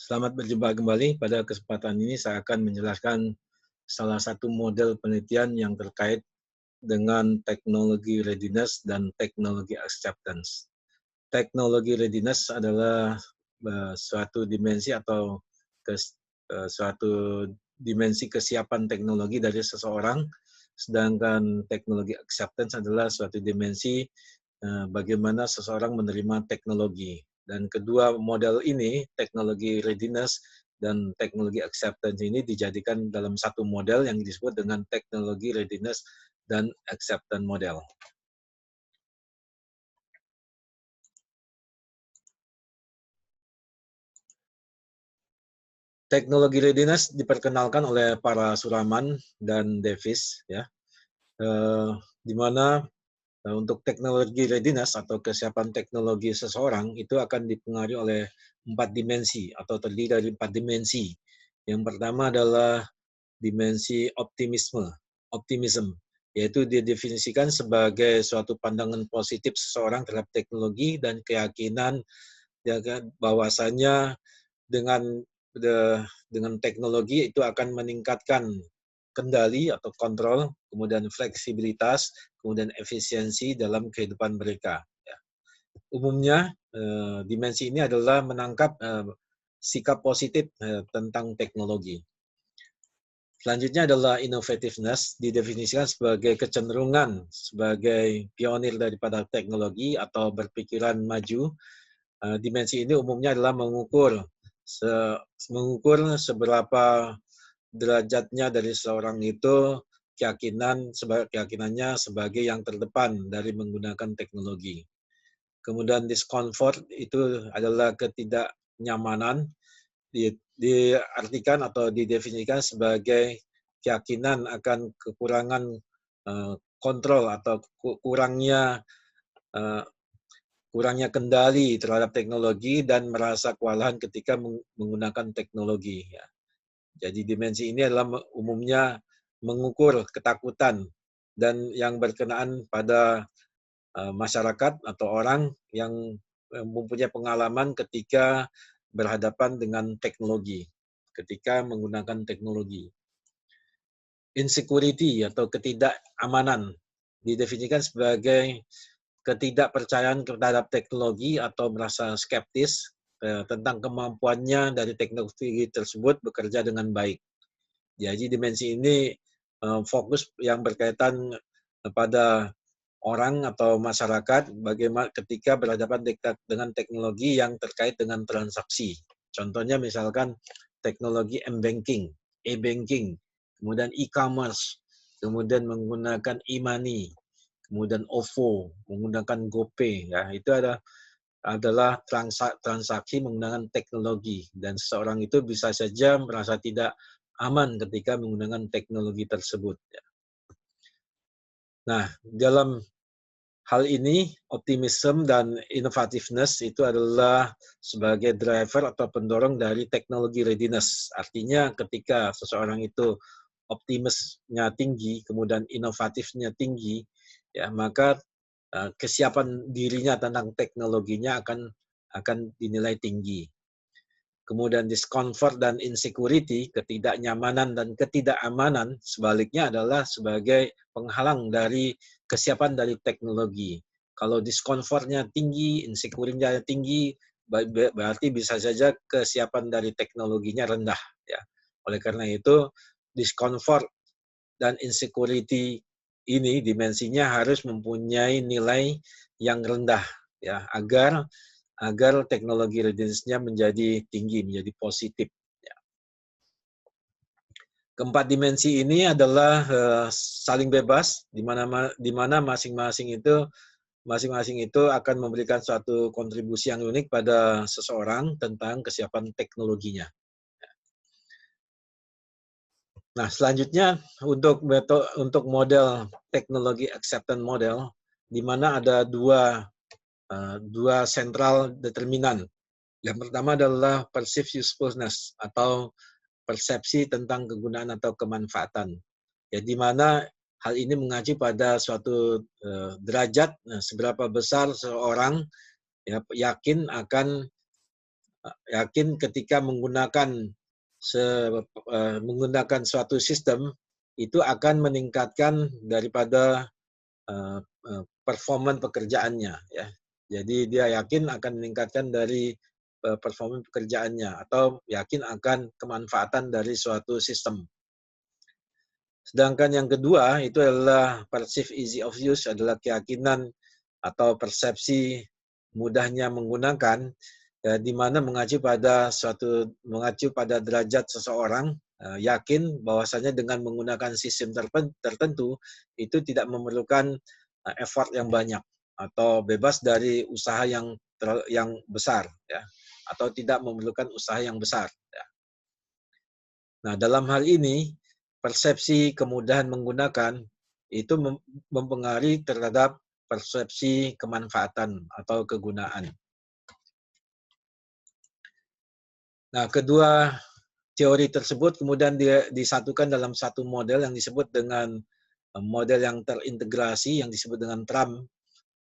Selamat berjumpa kembali. Pada kesempatan ini saya akan menjelaskan salah satu model penelitian yang terkait dengan teknologi readiness dan teknologi acceptance. Teknologi readiness adalah suatu dimensi atau suatu dimensi kesiapan teknologi dari seseorang, sedangkan teknologi acceptance adalah suatu dimensi bagaimana seseorang menerima teknologi. Dan kedua model ini, teknologi readiness dan teknologi acceptance ini dijadikan dalam satu model yang disebut dengan teknologi readiness dan acceptance model. Teknologi readiness diperkenalkan oleh para Suraman dan Davis, ya, di mana untuk teknologi readiness atau kesiapan teknologi seseorang itu akan dipengaruhi oleh 4 dimensi atau terdiri dari 4 dimensi. Yang pertama adalah dimensi optimism, yaitu didefinisikan sebagai suatu pandangan positif seseorang terhadap teknologi dan keyakinan bahwasanya dengan teknologi itu akan meningkatkan kendali atau kontrol, kemudian fleksibilitas, kemudian efisiensi dalam kehidupan mereka. Ya. Umumnya dimensi ini adalah menangkap sikap positif tentang teknologi. Selanjutnya adalah innovativeness, didefinisikan sebagai kecenderungan sebagai pionir daripada teknologi atau berpikiran maju. Dimensi ini umumnya adalah mengukur seberapa derajatnya dari seorang itu keyakinannya sebagai yang terdepan dari menggunakan teknologi. Kemudian discomfort itu adalah ketidaknyamanan, diartikan atau didefinisikan sebagai keyakinan akan kekurangan kontrol atau kurangnya kendali terhadap teknologi dan merasa kewalahan ketika menggunakan teknologi. Ya. Jadi dimensi ini adalah umumnya mengukur ketakutan dan yang berkenaan pada masyarakat atau orang yang mempunyai pengalaman ketika berhadapan dengan teknologi, ketika menggunakan teknologi. Insecurity atau ketidakamanan didefinisikan sebagai ketidakpercayaan terhadap teknologi atau merasa skeptis tentang kemampuannya dari teknologi tersebut bekerja dengan baik. Jadi dimensi ini fokus yang berkaitan pada orang atau masyarakat bagaimana ketika berhadapan dengan teknologi yang terkait dengan transaksi. Contohnya misalkan teknologi m-banking, e-banking, kemudian e-commerce, kemudian menggunakan e-money, kemudian OVO, menggunakan GoPay, ya itu adalah transaksi menggunakan teknologi dan seseorang itu bisa saja merasa tidak aman ketika menggunakan teknologi tersebut. Nah, dalam hal ini optimism dan innovativeness itu adalah sebagai driver atau pendorong dari teknologi readiness. Artinya ketika seseorang itu optimisnya tinggi, kemudian inovatifnya tinggi, ya maka kesiapan dirinya tentang teknologinya akan dinilai tinggi. Kemudian discomfort dan insecurity, ketidaknyamanan dan ketidakamanan, sebaliknya adalah sebagai penghalang dari kesiapan dari teknologi. Kalau discomfortnya tinggi, insecurity-nya tinggi, berarti bisa saja kesiapan dari teknologinya rendah. Ya. Oleh karena itu, discomfort dan insecurity ini dimensinya harus mempunyai nilai yang rendah, ya, agar teknologi readiness-nya menjadi tinggi, menjadi positif. Ya. Keempat dimensi ini adalah saling bebas, di mana masing-masing itu akan memberikan suatu kontribusi yang unik pada seseorang tentang kesiapan teknologinya. Nah, selanjutnya untuk model teknologi acceptance model, di mana ada dua central determinan. Yang pertama adalah perceived usefulness atau persepsi tentang kegunaan atau kemanfaatan. Ya, di mana hal ini mengacu pada suatu derajat seberapa besar seorang yakin akan yakin ketika menggunakan suatu sistem itu akan meningkatkan daripada performa pekerjaannya, ya. Jadi dia yakin akan meningkatkan dari performa pekerjaannya atau yakin akan kemanfaatan dari suatu sistem. Sedangkan yang kedua itu adalah perceived easy of use, adalah keyakinan atau persepsi mudahnya menggunakan, di mana mengacu pada derajat seseorang yakin bahwasanya dengan menggunakan sistem tertentu itu tidak memerlukan effort yang banyak atau bebas dari usaha yang besar, ya, atau tidak memerlukan usaha yang besar, ya. Nah, dalam hal ini persepsi kemudahan menggunakan itu mempengaruhi terhadap persepsi kemanfaatan atau kegunaan. Nah, kedua teori tersebut kemudian disatukan dalam satu model yang disebut dengan model yang terintegrasi yang disebut dengan TRAM.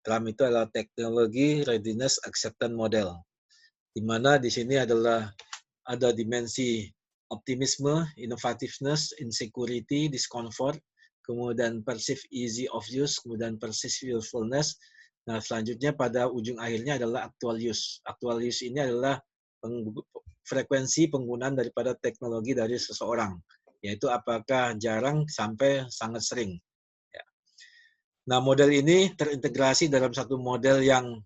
TRAM itu adalah Technology Readiness Acceptance Model, di mana di sini ada dimensi optimisme, innovativeness, insecurity, discomfort, kemudian perceived easy of use, kemudian perceived usefulness. Nah, selanjutnya pada ujung akhirnya adalah actual use. Actual use ini adalah frekuensi penggunaan daripada teknologi dari seseorang, yaitu apakah jarang sampai sangat sering. Ya. Nah, model ini terintegrasi dalam satu model yang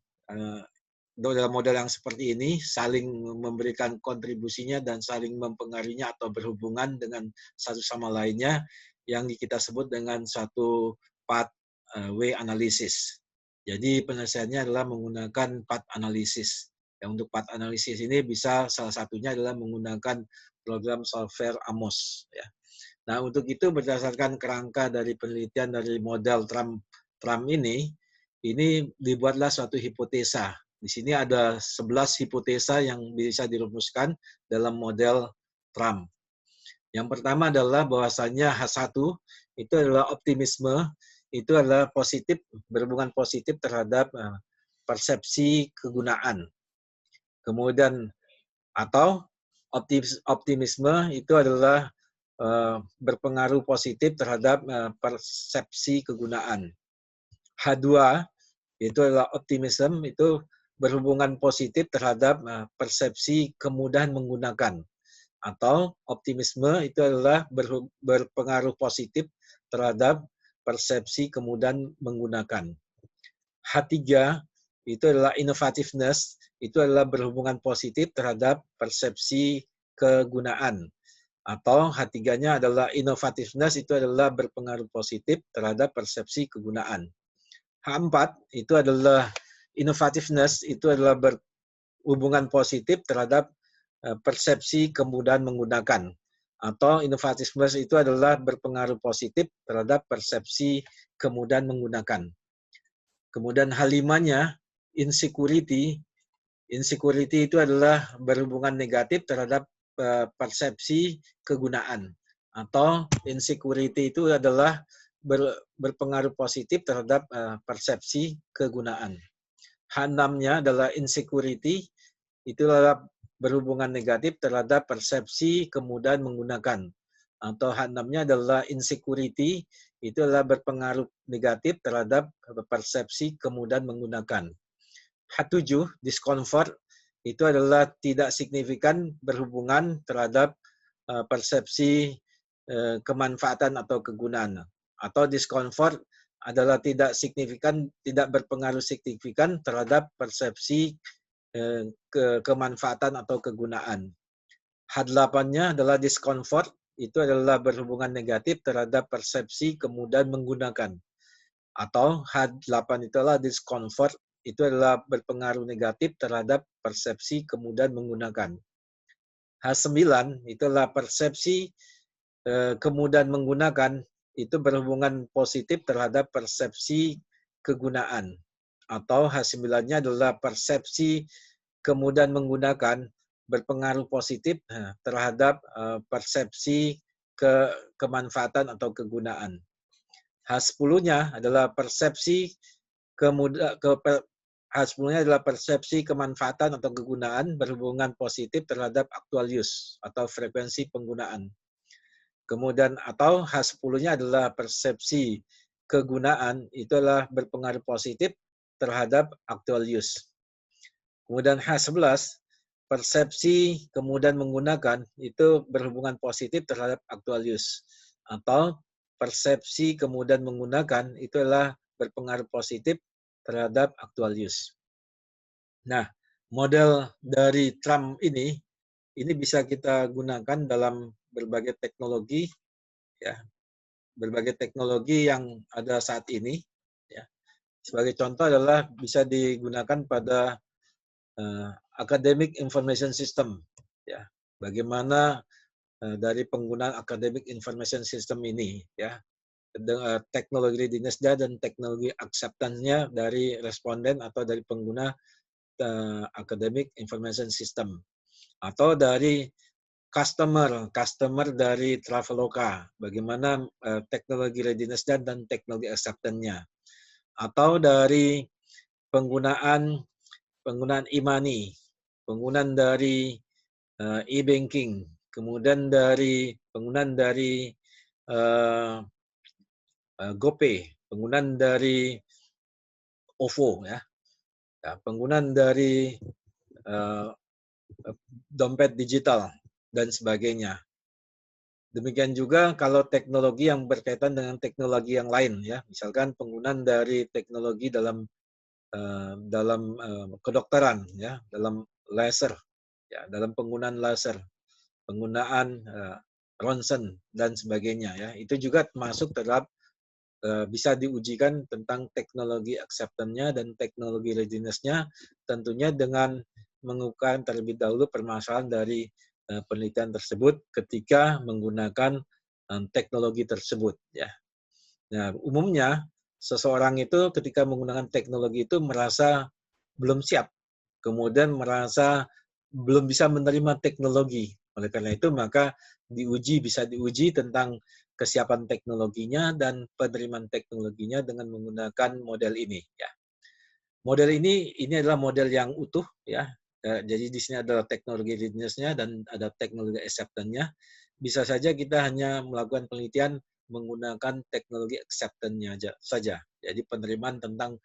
dalam model yang seperti ini saling memberikan kontribusinya dan saling mempengaruhinya atau berhubungan dengan satu sama lainnya yang kita sebut dengan suatu pathway analysis. Jadi penyelesaiannya adalah menggunakan path analysis. Yang untuk path analysis ini bisa salah satunya adalah menggunakan program software AMOS. Ya. Nah, untuk itu berdasarkan kerangka dari penelitian dari model TRAM ini dibuatlah suatu hipotesa. Di sini ada 11 hipotesa yang bisa dirumuskan dalam model TRAM. Yang pertama adalah bahwasannya H1 itu adalah optimisme, itu adalah positif, berhubungan positif terhadap persepsi kegunaan. Kemudian atau optimisme itu adalah berpengaruh positif terhadap persepsi kegunaan. H2 itu adalah optimism, itu berhubungan positif terhadap persepsi kemudahan menggunakan. Atau optimisme itu adalah berpengaruh positif terhadap persepsi kemudahan menggunakan. H3 itu adalah innovativeness, itu adalah berhubungan positif terhadap persepsi kegunaan. Atau H3-nya adalah innovativeness, itu adalah berpengaruh positif terhadap persepsi kegunaan. H4 itu adalah innovativeness, itu adalah berhubungan positif terhadap persepsi kemudahan menggunakan. Atau innovativeness itu adalah berpengaruh positif terhadap persepsi kemudahan menggunakan. Kemudian H5-nya insecurity. Insecurity itu adalah berhubungan negatif terhadap persepsi kegunaan. Atau insecurity itu adalah berpengaruh positif terhadap persepsi kegunaan. H6-nya adalah insecurity, itu adalah berhubungan negatif terhadap persepsi kemudahan menggunakan. Atau H6-nya adalah insecurity, itu adalah berpengaruh negatif terhadap persepsi kemudahan menggunakan. H7, discomfort, itu adalah tidak signifikan berhubungan terhadap persepsi kemanfaatan atau kegunaan. Atau discomfort adalah tidak signifikan, tidak berpengaruh signifikan terhadap persepsi kemanfaatan atau kegunaan. H8-nya adalah discomfort, itu adalah berhubungan negatif terhadap persepsi kemudahan menggunakan. Atau H8 itu adalah discomfort, itu adalah berpengaruh negatif terhadap persepsi kemudahan menggunakan. H9 itu adalah persepsi kemudahan menggunakan, itu berhubungan positif terhadap persepsi kegunaan. Atau H9-nya adalah persepsi kemudahan menggunakan berpengaruh positif terhadap persepsi kemanfaatan atau kegunaan. H10-nya adalah persepsi hal 10-nya adalah persepsi kemanfaatan atau kegunaan berhubungan positif terhadap actual use atau frekuensi penggunaan. Kemudian atau H10-nya adalah persepsi kegunaan itu adalah berpengaruh positif terhadap actual use. Kemudian H11, persepsi kemudian menggunakan itu berhubungan positif terhadap actual use. Atau persepsi kemudian menggunakan itu adalah berpengaruh positif terhadap actual use. Nah, model dari Trump ini bisa kita gunakan dalam berbagai teknologi, ya, berbagai teknologi yang ada saat ini. Ya. Sebagai contoh adalah bisa digunakan pada academic information system. Ya, bagaimana dari penggunaan academic information system ini, ya, teknologi readiness-nya dan teknologi acceptance-nya dari responden atau dari pengguna academic information system, atau dari customer dari Traveloka, bagaimana teknologi readiness-nya dan teknologi acceptance-nya, atau dari penggunaan e-money, penggunaan dari e-banking, kemudian dari penggunaan dari GoPay, penggunaan dari OVO, ya, penggunaan dari dompet digital dan sebagainya. Demikian juga kalau teknologi yang berkaitan dengan teknologi yang lain, ya, misalkan penggunaan dari teknologi dalam kedokteran, ya, dalam laser, ya, dalam penggunaan laser, penggunaan ronsen dan sebagainya, ya, itu juga masuk terhadap bisa diujikan tentang teknologi acceptance-nya dan teknologi readiness-nya, tentunya dengan mengukuhkan terlebih dahulu permasalahan dari penelitian tersebut ketika menggunakan teknologi tersebut, ya. Nah, umumnya seseorang itu ketika menggunakan teknologi itu merasa belum siap, kemudian merasa belum bisa menerima teknologi. Oleh karena itu maka bisa diuji tentang kesiapan teknologinya dan penerimaan teknologinya dengan menggunakan model ini, ya. Model ini adalah model yang utuh, ya. Jadi di sini adalah teknologi readiness-nya dan ada teknologi acceptance-nya. Bisa saja kita hanya melakukan penelitian menggunakan teknologi acceptance-nya saja. Jadi penerimaan tentang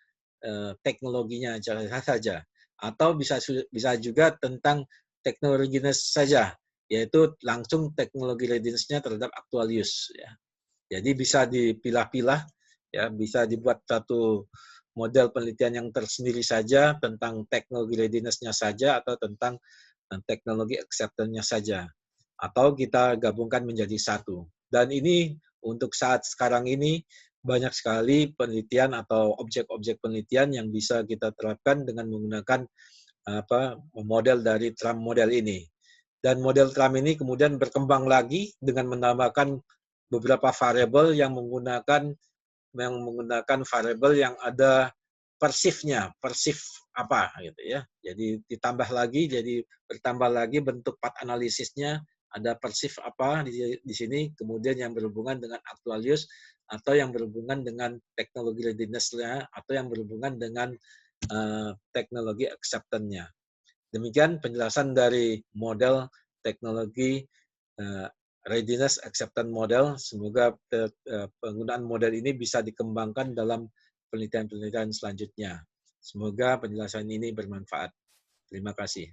teknologinya saja. Atau bisa juga tentang teknologi readiness saja, yaitu langsung teknologi readiness-nya terhadap actual use, ya. Jadi bisa dipilah-pilah, ya, bisa dibuat satu model penelitian yang tersendiri saja tentang teknologi readiness-nya saja atau tentang teknologi acceptance-nya saja. Atau kita gabungkan menjadi satu. Dan ini untuk saat sekarang ini banyak sekali penelitian atau objek-objek penelitian yang bisa kita terapkan dengan menggunakan model dari Trump model ini. Dan model Trump ini kemudian berkembang lagi dengan menambahkan beberapa variabel yang menggunakan variabel yang ada persifnya, persif apa gitu, ya. Jadi ditambah lagi, jadi bertambah lagi bentuk path analisisnya, ada persif apa di sini, kemudian yang berhubungan dengan actual use atau yang berhubungan dengan teknologi readiness-nya atau yang berhubungan dengan teknologi acceptance-nya. Demikian penjelasan dari model teknologi readiness acceptance model. Semoga penggunaan model ini bisa dikembangkan dalam penelitian-penelitian selanjutnya. Semoga penjelasan ini bermanfaat. Terima kasih.